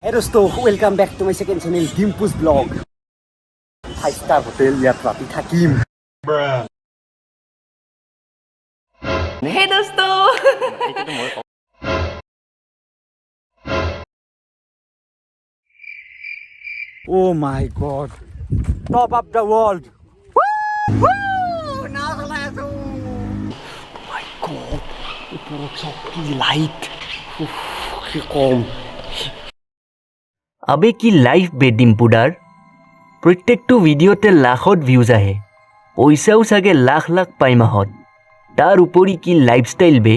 Hey dosto, welcome back to my second channel, Dimpu's Vlog. 5-star hotel yaat rati thakim. Hey dosto. Oh my god. Top of the world. Woo! Now salasu. Oh my god. Upor chokki light. Ki kom. আবে কি life বে ডিম্পুদাৰ প্ৰত্যেকটো ভিডিঅ'তে লাখত views আহে পইচাও চাগে লাখ লাখ পাই মাহত তাৰ উপৰি কি লাইফষ্টাইল বে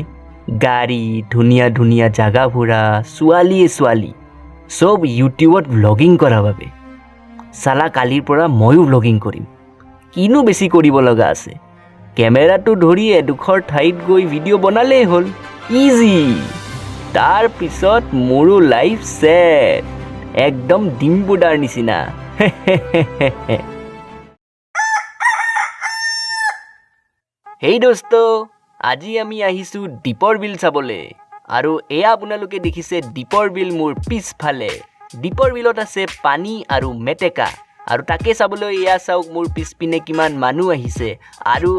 গাড়ী ধুনীয়া ধুনীয়া জাগা ফুৰা ছোৱালী সব ইউটিউবত ভ্লগিং কৰা বাবে সালা কালিৰ পৰা ময়ো ভ্লগিং কৰিম কিনো বেছি কৰিব লগা আছে কেমেৰাটো ধৰি এডোখৰ ঠাইত গৈ ভিডিঅ' বনালেই হ'ল ইজি তাৰ পিছত মোৰো লাইফ সেট একদম ডিম্পুদাৰ নিচিনা হেই দোস্ত আজি আমি আহিছো দীপৰ বিল চাবলৈ আৰু এয়া আপোনালোকে দেখিছে দীপৰ বিল মোৰ পিছফালে দীপৰ বিলত আছে পানী আৰু মেটেকা আৰু তাকে চাবলৈ এয়া চাওক মোৰ পিছপিনে কিমান মানুহ আহিছে আৰু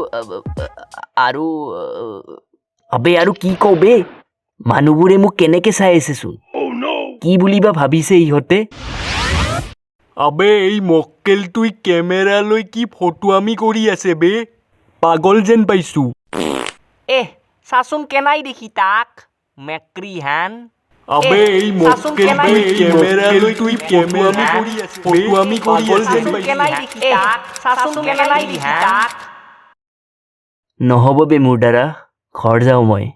আবে আৰু কি কও বে মানুহবোৰে মোক কেনেকে চাই আছেচোন কি বুলিবা ভাবিছে ইহঁতে আবে এই মক্কেলটোই কেমেৰালৈ কি ফটোৱামি কৰি আছে বে পাগল যেন পাইছো চাচোন কেনাই দেখি তাক মেক্ৰী হান আবে এই মক্কেলটোই কেমেৰালৈ কি ফটোৱামি কৰি আছে ফটোৱামি কৰি আছে নহ'ব বে মোৰ দ্বাৰা ঘৰ যাওঁ মই